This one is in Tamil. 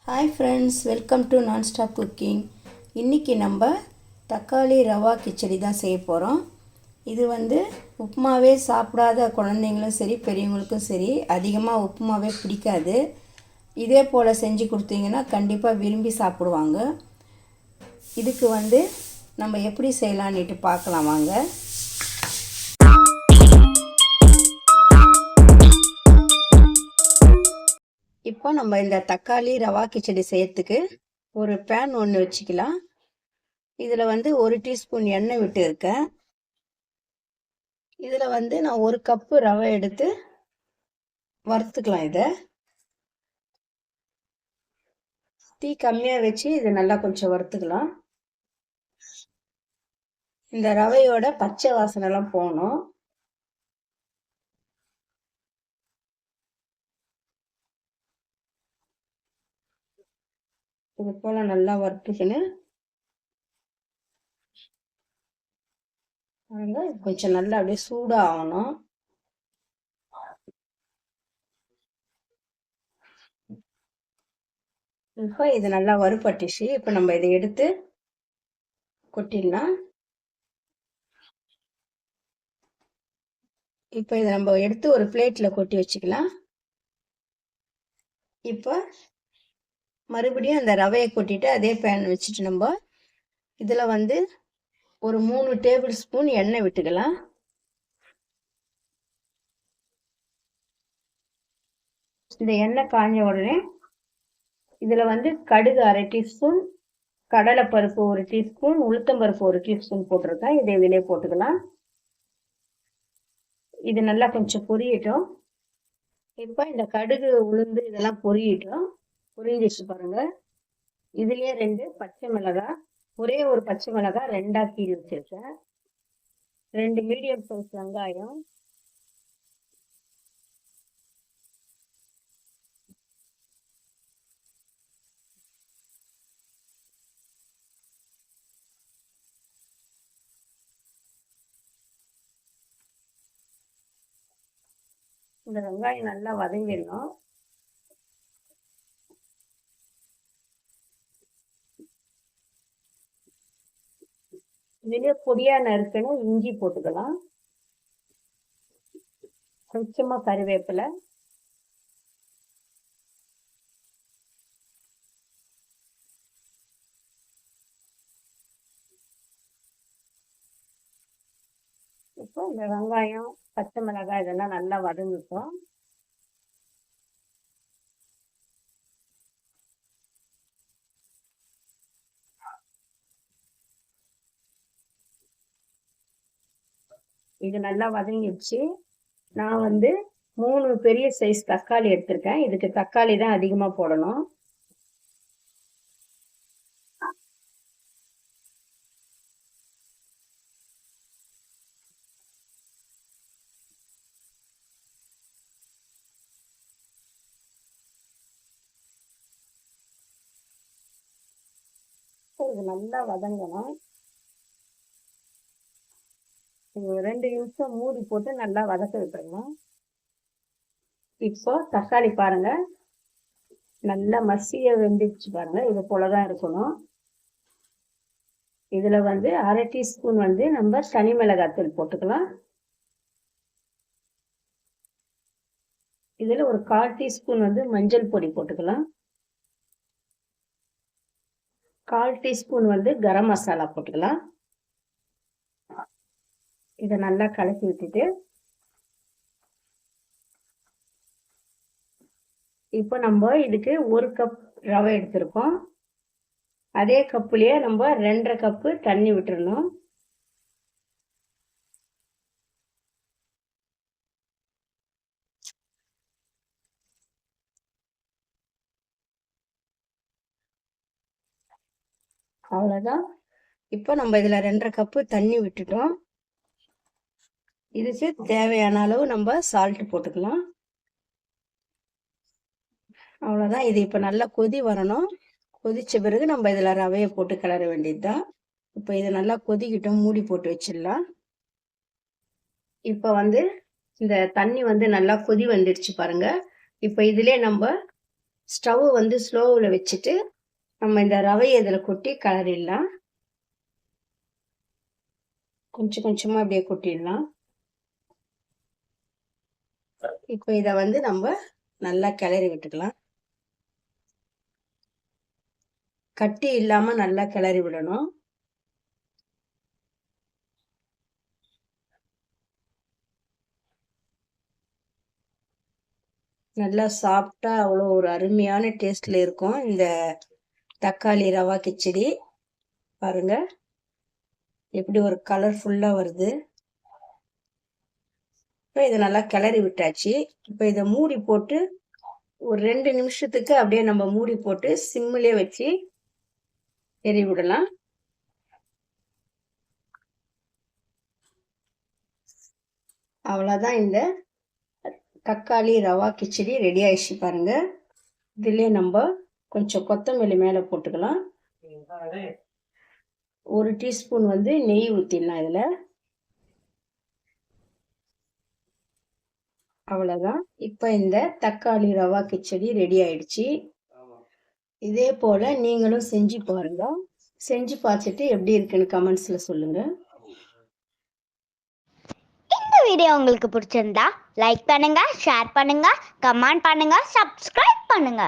Hi friends, welcome to nonstop cooking. இன்றைக்கி நம்ம தக்காளி ரவா கிச்சடி தான் செய்ய போகிறோம். இது உப்புமாவே சாப்பிடாத குழந்தைங்களும் சரி பெரியவங்களுக்கும் சரி அதிகமாக உப்புமாவே பிடிக்காது. இதே போல் செஞ்சு கொடுத்தீங்கன்னா கண்டிப்பாக விரும்பி சாப்பிடுவாங்க. இதுக்கு நம்ம எப்படி செய்யலான்னுட்டு பார்க்கலாம் வாங்க. இப்போ நம்ம இந்த தக்காளி ரவா கிச்சடி செய்யறதுக்கு ஒரு பேன் ஒன்று வச்சுக்கலாம். இதில் 1 டீஸ்பூன் எண்ணெய் விட்டு இருக்கேன். இதில் நான் 1 கப்பு ரவை எடுத்து வறுத்துக்கலாம். இதை தீ கம்மியாக வச்சு இதை நல்லா கொஞ்சம் வறுத்துக்கலாம். இந்த ரவையோட பச்சை வாசனைலாம் போகணும். இது போல் நல்லா வறுத்துக்கின்னு கொஞ்சம் நல்லா அப்படியே சூடாக ஆகணும். இப்போ இது நல்லா வறுபட்டுச்சு. இப்போ நம்ம இதை எடுத்து கொட்டிடலாம். இப்போ இதை நம்ம எடுத்து ஒரு பிளேட்டில் கொட்டி வச்சுக்கலாம். இப்போ மறுபடியும் அந்த ரவையை கொட்டிட்டு அதே பேன் வச்சுட்டு நம்ம இதில் ஒரு 3 டேபிள் ஸ்பூன் எண்ணெய் விட்டுக்கலாம். இந்த எண்ணெய் காஞ்ச உடனே இதில் கடுகு 1/2 டீஸ்பூன், கடலைப்பருப்பு 1 டீஸ்பூன், உளுத்தம்பருப்பு 1 டீஸ்பூன் போட்டிருக்கேன். இதை இதிலே போட்டுக்கலாம். இது நல்லா கொஞ்சம் பொரியட்டும். இப்போ இந்த கடுகு உளுந்து இதெல்லாம் பொரிஞ்சிச்சு பாருங்க. இதுலயே 2 பச்சை மிளகாய், ஒரே ஒரு பச்சை மிளகாய் 2ஆ கீறி வச்சிருக்கேன். 2 மீடியம் சைஸ் வெங்காயம், இந்த வெங்காயம் நல்லா வதங்கிடணும். இதுலயே பொடியா நறுக்குன்னு இஞ்சி போட்டுக்கலாம். கொஞ்சமா கறிவேப்பிலை, இப்போ இந்த வெங்காயம் பச்சை மிளகாய் இதெல்லாம் நல்லா வதங்கிட்டோம். இது நல்லா வதங்கிடுச்சு. நான் 3 பெரிய சைஸ் தக்காளி எடுத்திருக்கேன். இதுக்கு தக்காளி தான் அதிகமா போடணும். இது நல்லா வதங்கணும். 2 நிமிஷம் மூடி போட்டு நல்லா வதக்க விட்டுறணும். இப்போ தக்காளி பாருங்க நல்லா மசிய வெந்துச்சு பாருங்க. இது போலதான் இருக்கணும். இதுல 1/2 டீஸ்பூன் நம்ம தனி மிளகாய்த்தூள் போட்டுக்கலாம். இதுல ஒரு 1/4 டீஸ்பூன் மஞ்சள் பொடி போட்டுக்கலாம். 1/4 டீஸ்பூன் கரம் மசாலா போட்டுக்கலாம். இதை நல்லா கலக்கி விட்டுட்டு இப்போ நம்ம இதுக்கு 1 கப் ரவை எடுத்திருக்கோம். அதே கப்புலயே நம்ம 2.5 கப்பு தண்ணி விட்டுறணும். அவ்வளோதான். இப்போ நம்ம இதில் 2.5 கப்பு தண்ணி விட்டுட்டோம். இதுக்கு தேவையான அளவு நம்ம சால்ட் போட்டுக்கலாம். அவ்வளோதான். இது இப்போ நல்லா கொதி வரணும். கொதிச்ச பிறகு நம்ம இதில் ரவையை போட்டு கிளற வேண்டியதுதான். இப்போ இதை நல்லா கொதிக்கிட்டோம், மூடி போட்டு வச்சிடலாம். இப்போ இந்த தண்ணி நல்லா கொதி வந்துடுச்சு பாருங்க. இப்போ இதிலே நம்ம ஸ்டவ் வந்து ஸ்லோவில் வச்சுட்டு நம்ம இந்த ரவையை இதில் கொட்டி கிளறிடலாம். கொஞ்சம் கொஞ்சமாக அப்படியே கொட்டிடலாம். இப்போ இதை வந்து நம்ம நல்லா கிளறி விட்டுக்கலாம். கட்டி இல்லாமல் நல்லா கிளறி விடணும். நல்லா சாப்பிட்டா அவ்வளோ ஒரு அருமையான டேஸ்டில் இருக்கும் இந்த தக்காளி ரவா கிச்சடி. பாருங்க எப்படி ஒரு கலர்ஃபுல்லாக வருது. இப்போ இதை நல்லா கிளறி விட்டாச்சு. இப்போ இதை மூடி போட்டு ஒரு 2 நிமிஷத்துக்கு அப்படியே நம்ம மூடி போட்டு சிம்மிலே வச்சு எரி விடலாம். அவ்வளோதான், இந்த தக்காளி ரவா கிச்சடி ரெடி ஆயிடுச்சு பாருங்க. இதுலேயே நம்ம கொஞ்சம் கொத்தமல்லி மேலே போட்டுக்கலாம். 1 டீஸ்பூன் வந்து நெய் ஊற்றிடலாம் இதில். அவ்வளோதான். இப்போ இந்த தக்காளி ரவா கிச்சடி ரெடி ஆயிடுச்சு. இதே போல் நீங்களும் செஞ்சு பாருங்க. செஞ்சு பார்த்துட்டு எப்படி இருக்குன்னு கமெண்ட்ஸில் சொல்லுங்கள். இந்த வீடியோ உங்களுக்கு பிடிச்சிருந்தா லைக் பண்ணுங்க, ஷேர் பண்ணுங்க, கமெண்ட் பண்ணுங்க, சப்ஸ்கிரைப் பண்ணுங்க.